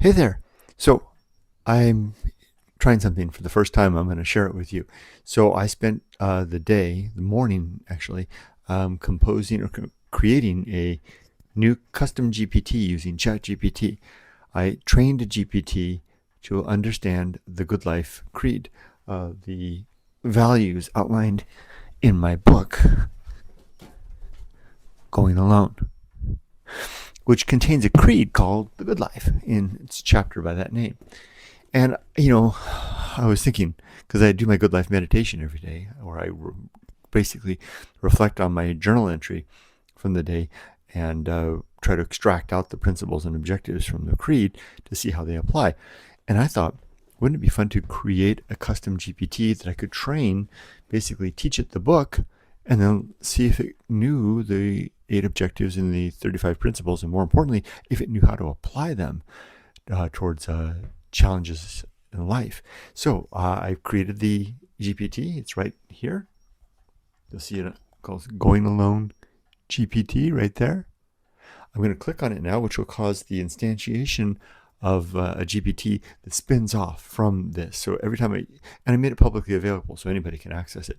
Hey there. So I'm trying something for the first time. I'm going to share it with you. So I spent the morning actually, composing or creating a new custom GPT using ChatGPT. I trained a GPT to understand the GoodLife Creed, the values outlined in my book, Going Alone, which contains a creed called the Good Life in its chapter by that name. And, I was thinking, because I do my good life meditation every day, or basically reflect on my journal entry from the day and try to extract out the principles and objectives from the creed to see how they apply. And I thought, wouldn't it be fun to create a custom GPT that I could train, basically teach it the book, and then see if it knew the 8 objectives and the 35 principles, and more importantly, if it knew how to apply them towards challenges in life. So I've created the GPT. It's right here. You'll see it calls Going Alone GPT right there. I'm going to click on it now, which will cause the instantiation of a GPT that spins off from this. So every time and I made it publicly available so anybody can access it.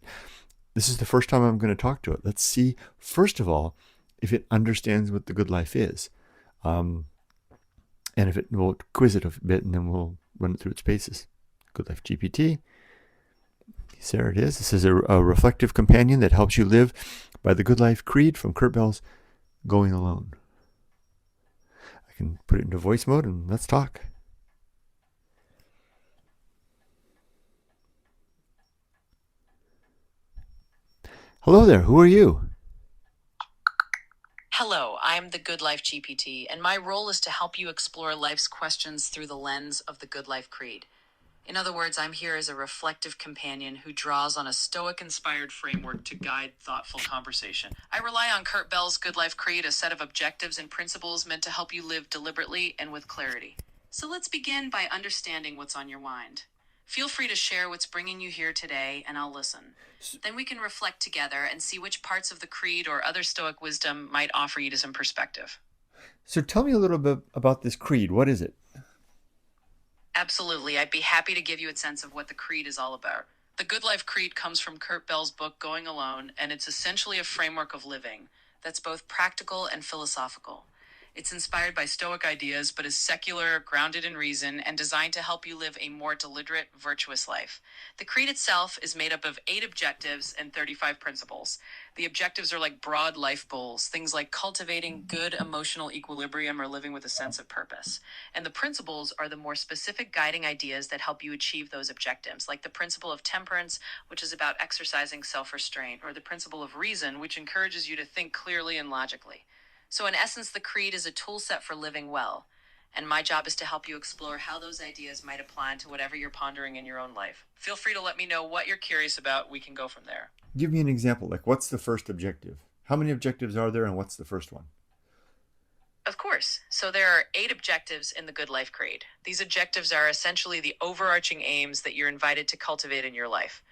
This is the first time I'm going to talk to it. Let's see, first of all, if it understands what the good life is. And if it will quiz it a bit, and then we'll run it through its paces. Good Life GPT. There it is. This is a reflective companion that helps you live by the Good Life Creed from Kurt Bell's Going Alone. I can put it into voice mode and let's talk. Hello there. Who are you? Hello, I'm the Good Life GPT, and my role is to help you explore life's questions through the lens of the Good Life Creed. In other words, I'm here as a reflective companion who draws on a stoic inspired framework to guide thoughtful conversation. I rely on Kurt Bell's Good Life Creed, a set of objectives and principles meant to help you live deliberately and with clarity. So let's begin by understanding what's on your mind. Feel free to share what's bringing you here today, and I'll listen. Then we can reflect together and see which parts of the creed or other Stoic wisdom might offer you some perspective. So tell me a little bit about this creed. What is it? Absolutely, I'd be happy to give you a sense of what the creed is all about. The Good Life Creed comes from Kurt Bell's book Going Alone, and it's essentially a framework of living that's both practical and philosophical. It's inspired by Stoic ideas, but is secular, grounded in reason, and designed to help you live a more deliberate, virtuous life. The creed itself is made up of 8 objectives and 35 principles. The objectives are like broad life goals, things like cultivating good emotional equilibrium or living with a sense of purpose. And the principles are the more specific guiding ideas that help you achieve those objectives, like the principle of temperance, which is about exercising self-restraint, or the principle of reason, which encourages you to think clearly and logically. So in essence, the creed is a tool set for living well. And my job is to help you explore how those ideas might apply to whatever you're pondering in your own life. Feel free to let me know what you're curious about. We can go from there. Give me an example. Like, what's the first objective? How many objectives are there, and what's the first one? Of course. So there are 8 objectives in the Good Life Creed. These objectives are essentially the overarching aims that you're invited to cultivate in your life.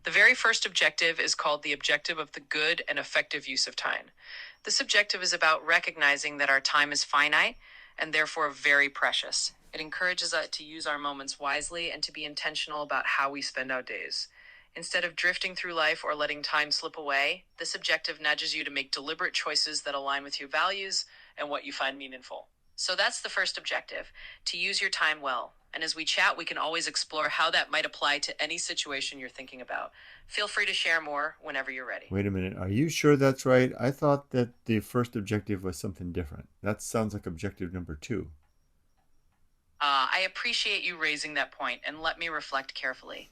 The very first objective is called the objective of the good and effective use of time. This objective is about recognizing that our time is finite and therefore very precious. It encourages us to use our moments wisely and to be intentional about how we spend our days. Instead of drifting through life or letting time slip away, this objective nudges you to make deliberate choices that align with your values and what you find meaningful. So that's the first objective, to use your time well. And as we chat, we can always explore how that might apply to any situation you're thinking about. Feel free to share more whenever you're ready. Wait a minute. Are you sure that's right? I thought that the first objective was something different. That sounds like objective number 2. I appreciate you raising that point, and let me reflect carefully.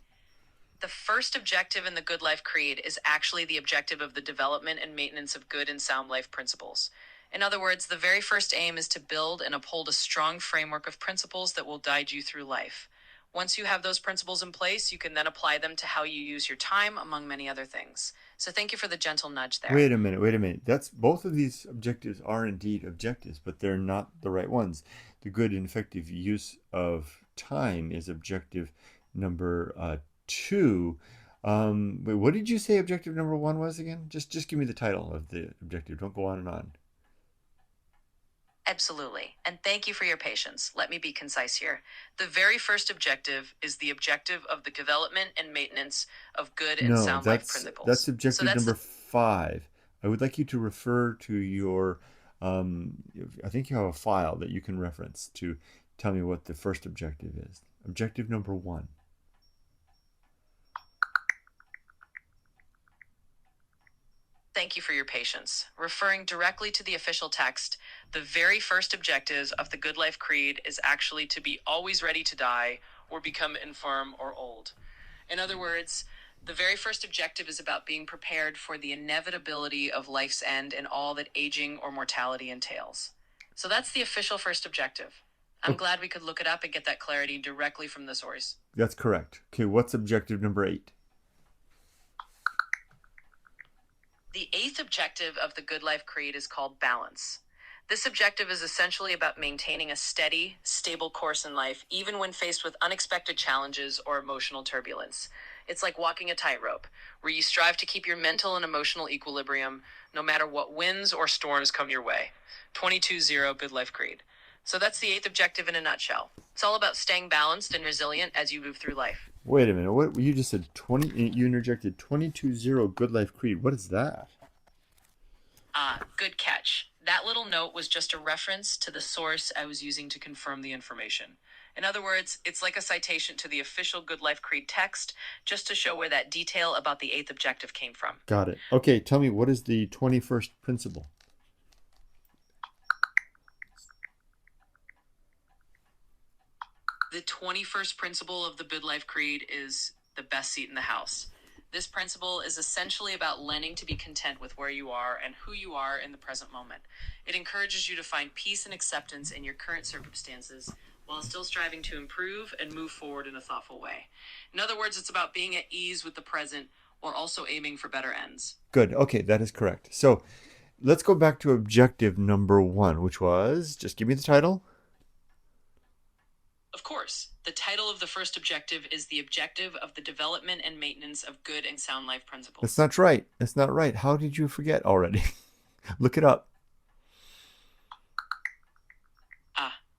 The first objective in the Good Life Creed is actually the objective of the development and maintenance of good and sound life principles. In other words, the very first aim is to build and uphold a strong framework of principles that will guide you through life. Once you have those principles in place, you can then apply them to how you use your time, among many other things. So thank you for the gentle nudge there. Wait a minute. Wait a minute. That's both of these objectives are indeed objectives, but they're not the right ones. The good and effective use of time is objective number 2. Wait, what did you say objective number 1 was again? Just give me the title of the objective. Don't go on and on. Absolutely. And thank you for your patience. Let me be concise here. The very first objective is the objective of the development and maintenance of good and No, sound life that's principles. So objective that's number the 5. I would like you to refer to your, I think you have a file that you can reference to tell me what the first objective is. Objective number 1. Thank you for your patience. Referring directly to the official text, the very first objective of the Good Life Creed is actually to be always ready to die or become infirm or old. In other words, the very first objective is about being prepared for the inevitability of life's end and all that aging or mortality entails. So that's the official first objective. I'm glad we could look it up and get that clarity directly from the source. That's correct. Okay, what's objective number 8? The eighth objective of the Good Life Creed is called balance. This objective is essentially about maintaining a steady, stable course in life, even when faced with unexpected challenges or emotional turbulence. It's like walking a tightrope, where you strive to keep your mental and emotional equilibrium no matter what winds or storms come your way. 22-0 Good Life Creed. So that's the eighth objective in a nutshell. It's all about staying balanced and resilient as you move through life. Wait a minute. What you just said 20, you interjected 22-0 Good Life Creed. What is that? Good catch. That little note was just a reference to the source I was using to confirm the information. In other words, it's like a citation to the official Good Life Creed text, just to show where that detail about the eighth objective came from. Got it. Okay, tell me, what is the 21st principle? The 21st principle of the Good Life Creed is the best seat in the house. This principle is essentially about learning to be content with where you are and who you are in the present moment. It encourages you to find peace and acceptance in your current circumstances while still striving to improve and move forward in a thoughtful way. In other words, it's about being at ease with the present while also aiming for better ends. Good. Okay, that is correct. So let's go back to objective number 1, which was, just give me the title. Of course, the title of the first objective is the objective of the development and maintenance of good and sound life principles. That's not right. That's not right. How did you forget already? Look it up.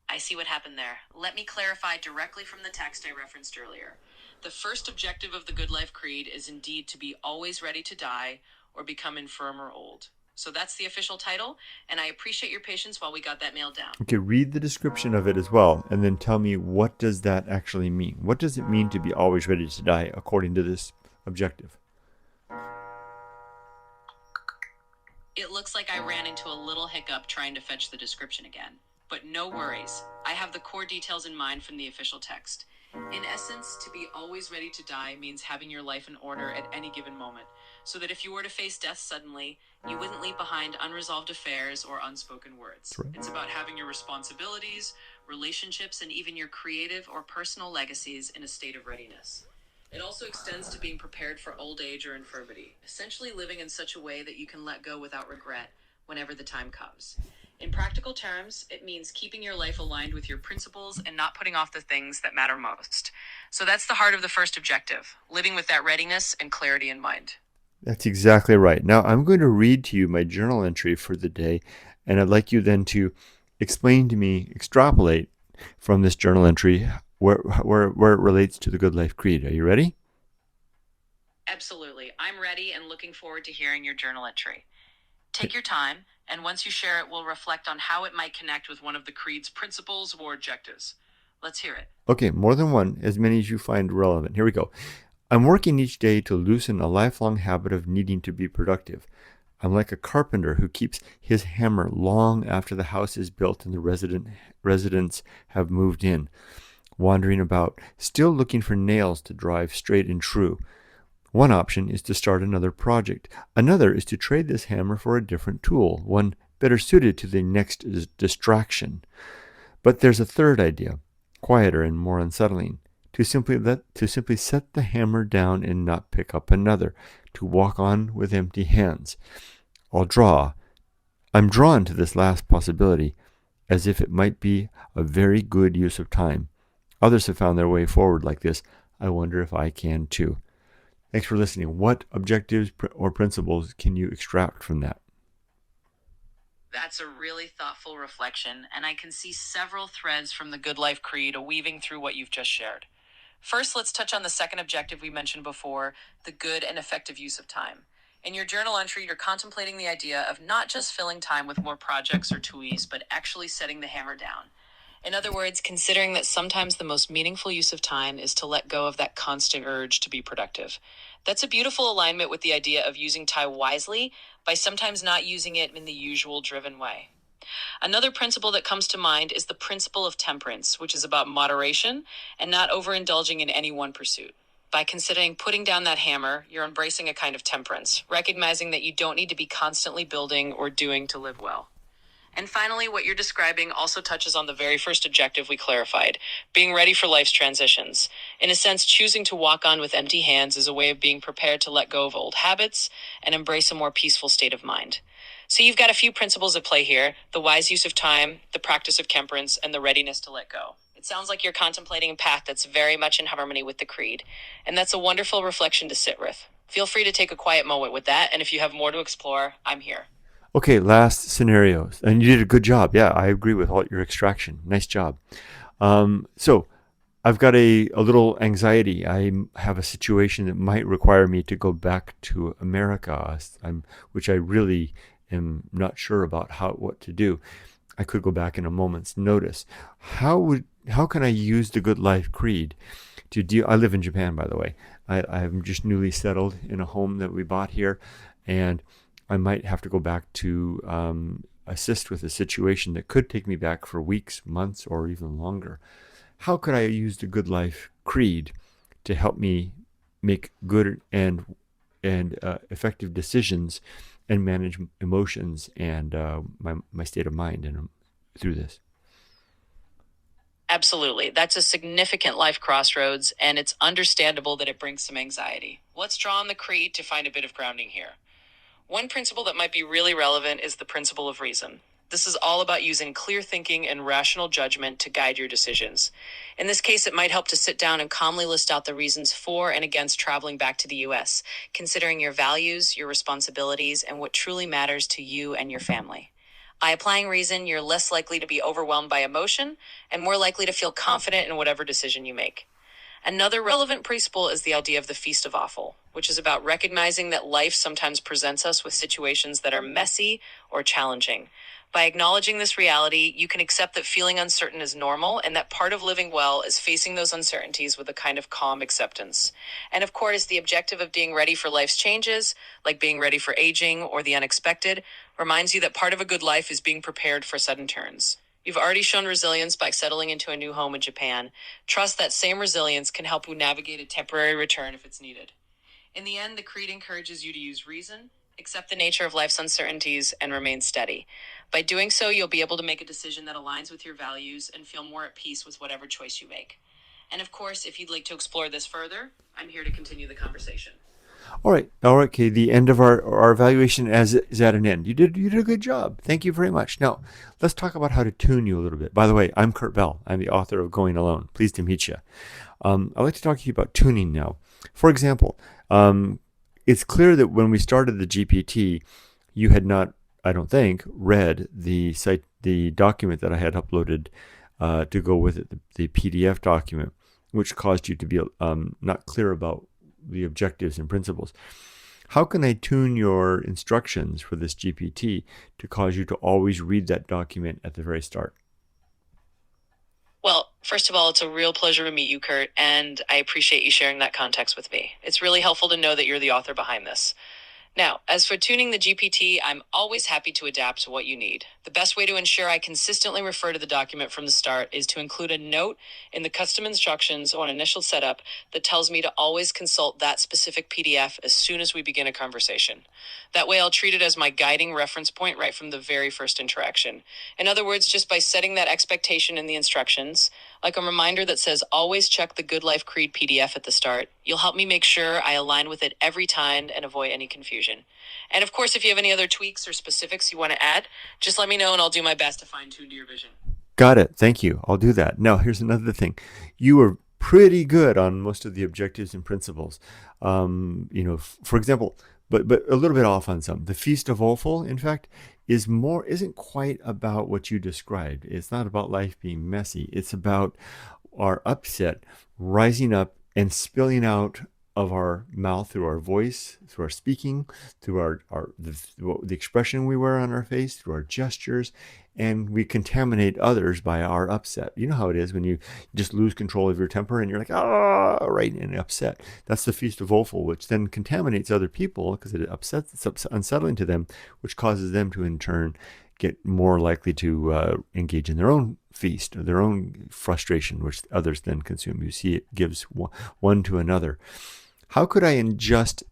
I see what happened there. Let me clarify directly from the text I referenced earlier. The first objective of the Good Life Creed is indeed to be always ready to die or become infirm or old. So that's the official title, and I appreciate your patience while we got that nailed down. Okay, read the description of it as well, and then tell me, what does that actually mean? What does it mean to be always ready to die according to this objective? It looks like I ran into a little hiccup trying to fetch the description again. But no worries. I have the core details in mind from the official text. In essence, to be always ready to die means having your life in order at any given moment, so that if you were to face death suddenly, you wouldn't leave behind unresolved affairs or unspoken words. Right. It's about having your responsibilities, relationships, and even your creative or personal legacies in a state of readiness. It also extends to being prepared for old age or infirmity, essentially living in such a way that you can let go without regret whenever the time comes. In practical terms, it means keeping your life aligned with your principles and not putting off the things that matter most. So that's the heart of the first objective, living with that readiness and clarity in mind. That's exactly right. Now, I'm going to read to you my journal entry for the day, and I'd like you then to explain to me, extrapolate from this journal entry where it relates to the Good Life Creed. Are you ready? Absolutely. I'm ready and looking forward to hearing your journal entry. Take your time, and once you share it, we'll reflect on how it might connect with one of the Creed's principles or objectives. Let's hear it. Okay, more than one, as many as you find relevant. Here we go. I'm working each day to loosen a lifelong habit of needing to be productive. I'm like a carpenter who keeps his hammer long after the house is built and the residents have moved in, wandering about, still looking for nails to drive straight and true. One option is to start another project. Another is to trade this hammer for a different tool, one better suited to the next distraction. But there's a third idea, quieter and more unsettling, to simply set the hammer down and not pick up another, to walk on with empty hands. I'm drawn to this last possibility, as if it might be a very good use of time. Others have found their way forward like this. I wonder if I can too. Thanks for listening. What objectives or principles can you extract from that? That's a really thoughtful reflection, and I can see several threads from the Good Life Creed weaving through what you've just shared. First, let's touch on the second objective we mentioned before, the good and effective use of time. In your journal entry, you're contemplating the idea of not just filling time with more projects or TUIs, but actually setting the hammer down. In other words, considering that sometimes the most meaningful use of time is to let go of that constant urge to be productive. That's a beautiful alignment with the idea of using time wisely by sometimes not using it in the usual driven way. Another principle that comes to mind is the principle of temperance, which is about moderation and not overindulging in any one pursuit. By considering putting down that hammer, you're embracing a kind of temperance, recognizing that you don't need to be constantly building or doing to live well. And finally, what you're describing also touches on the very first objective we clarified, being ready for life's transitions. In a sense, choosing to walk on with empty hands is a way of being prepared to let go of old habits and embrace a more peaceful state of mind. So you've got a few principles at play here: the wise use of time, the practice of temperance, and the readiness to let go. It sounds like you're contemplating a path that's very much in harmony with the creed, and that's a wonderful reflection to sit with. Feel free to take a quiet moment with that, and if you have more to explore, I'm here. Okay, last scenarios. And you did a good job. Yeah, I agree with all your extraction. Nice job. So I've got a little anxiety. I have a situation that might require me to go back to America, which I really am not sure about what to do. I could go back in a moment's notice. How can I use the Good Life Creed to deal? I live in Japan, by the way. I'm just newly settled in a home that we bought here, and I might have to go back to assist with a situation that could take me back for weeks, months, or even longer. How could I use the Good Life Creed to help me make good and effective decisions and manage emotions and my state of mind through this? Absolutely. That's a significant life crossroads, and it's understandable that it brings some anxiety. Let's draw on the creed to find a bit of grounding here. One principle that might be really relevant is the principle of reason. This is all about using clear thinking and rational judgment to guide your decisions. In this case, it might help to sit down and calmly list out the reasons for and against traveling back to the US, considering your values, your responsibilities, and what truly matters to you and your family. By applying reason, you're less likely to be overwhelmed by emotion and more likely to feel confident in whatever decision you make. Another relevant principle is the idea of the feast of offal, which is about recognizing that life sometimes presents us with situations that are messy or challenging. By acknowledging this reality, you can accept that feeling uncertain is normal and that part of living well is facing those uncertainties with a kind of calm acceptance. And of course, the objective of being ready for life's changes, like being ready for aging or the unexpected, reminds you that part of a good life is being prepared for sudden turns. You've already shown resilience by settling into a new home in Japan. Trust that same resilience can help you navigate a temporary return if it's needed. In the end, the creed encourages you to use reason, accept the nature of life's uncertainties, and remain steady. By doing so, you'll be able to make a decision that aligns with your values and feel more at peace with whatever choice you make. And of course, if you'd like to explore this further, I'm here to continue the conversation. All right. Okay. The end of our evaluation is at an end. You did a good job. Thank you very much. Now, let's talk about how to tune you a little bit. By the way, I'm Kurt Bell. I'm the author of Going Alone. Pleased to meet you. I'd like to talk to you about tuning now. For example, it's clear that when we started the GPT, you had not, I don't think, read the document that I had uploaded to go with it, the PDF document, which caused you to be not clear about the objectives and principles. How can I tune your instructions for this GPT to cause you to always read that document at the very start? Well, first of all, it's a real pleasure to meet you, Kurt, and I appreciate you sharing that context with me. It's really helpful to know that you're the author behind this. Now, as for tuning the GPT, I'm always happy to adapt to what you need. The best way to ensure I consistently refer to the document from the start is to include a note in the custom instructions or an initial setup that tells me to always consult that specific PDF as soon as we begin a conversation. That way I'll treat it as my guiding reference point right from the very first interaction. In other words, just by setting that expectation in the instructions, like a reminder that says always check the Good Life Creed PDF at the start, you'll help me make sure I align with it every time and avoid any confusion. And of course, if you have any other tweaks or specifics you want to add, just let me know and I'll do my best to fine tune to your vision. Got it. Thank you. I'll do that. Now, here's another thing. You were pretty good on most of the objectives and principles. For example, but a little bit off on some. The Feast of Offal, in fact, isn't quite about what you described. It's not about life being messy. It's about our upset rising up and spilling out of our mouth through our voice, through our speaking, through the expression we wear on our face, through our gestures, and we contaminate others by our upset. You know how it is when you just lose control of your temper and you're like, ah, right, and upset. That's the feast of offal, which then contaminates other people because it's unsettling to them, which causes them to in turn get more likely to engage in their own feast or their own frustration, which others then consume. You see, it gives one to another. How could I ingest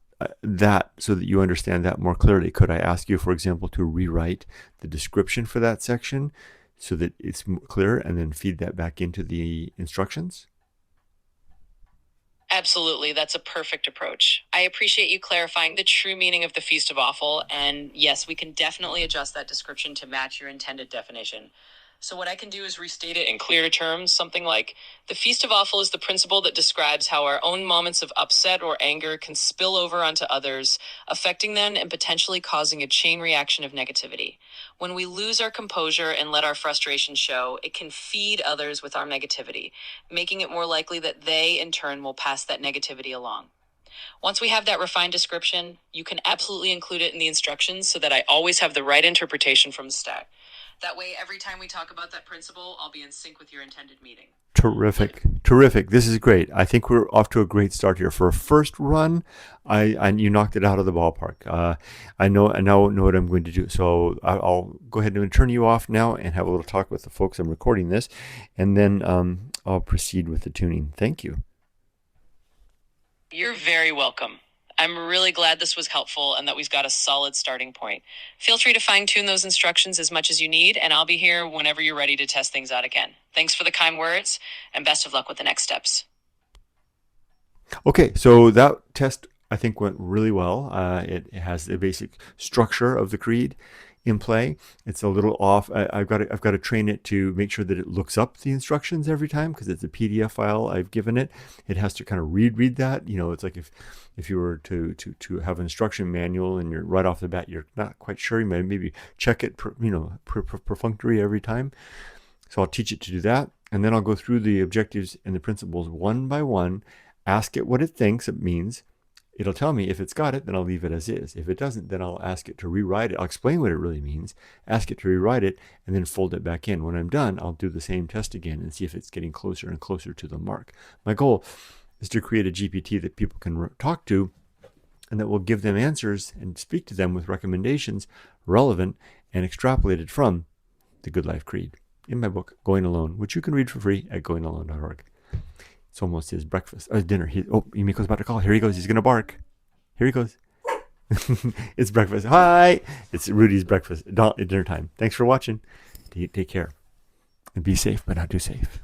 that so that you understand that more clearly? Could I ask you, for example, to rewrite the description for that section so that it's clear and then feed that back into the instructions? Absolutely, that's a perfect approach. I appreciate you clarifying the true meaning of the Feast of Offal, and yes, we can definitely adjust that description to match your intended definition. So what I can do is restate it in clear terms, something like, the Feast of Offal is the principle that describes how our own moments of upset or anger can spill over onto others, affecting them and potentially causing a chain reaction of negativity. When we lose our composure and let our frustration show, it can feed others with our negativity, making it more likely that they, in turn, will pass that negativity along. Once we have that refined description, you can absolutely include it in the instructions so that I always have the right interpretation from the start. That way, every time we talk about that principle, I'll be in sync with your intended meaning. Terrific. This is great. I think we're off to a great start here. For a first run, you knocked it out of the ballpark. I now know what I'm going to do. So I'll go ahead and turn you off now and have a little talk with the folks I'm recording this, and then I'll proceed with the tuning. Thank you. You're very welcome. I'm really glad this was helpful and that we've got a solid starting point. Feel free to fine-tune those instructions as much as you need, and I'll be here whenever you're ready to test things out again. Thanks for the kind words, and best of luck with the next steps. Okay, so that test I think went really well. It has the basic structure of the creed in play. It's a little off. I've got to train it to make sure that it looks up the instructions every time because it's a PDF file I've given it. It has to kind of read that. You know, it's like if you were to have an instruction manual and you're right off the bat you're not quite sure, you might maybe check it perfunctory every time. So I'll teach it to do that, and then I'll go through the objectives and the principles one by one, ask it what it thinks it means. It'll tell me if it's got it, then I'll leave it as is. If it doesn't, then I'll ask it to rewrite it. I'll explain what it really means, ask it to rewrite it, and then fold it back in. When I'm done, I'll do the same test again and see if it's getting closer and closer to the mark. My goal is to create a GPT that people can talk to and that will give them answers and speak to them with recommendations relevant and extrapolated from the GoodLife Creed in my book, Going Alone, which you can read for free at goingalone.org. It's almost his breakfast, dinner. Yumiko's about to call. Here he goes. He's going to bark. Here he goes. It's breakfast. Hi. It's Rudy's breakfast. Dinner time. Thanks for watching. Take care. And be safe, but not too safe.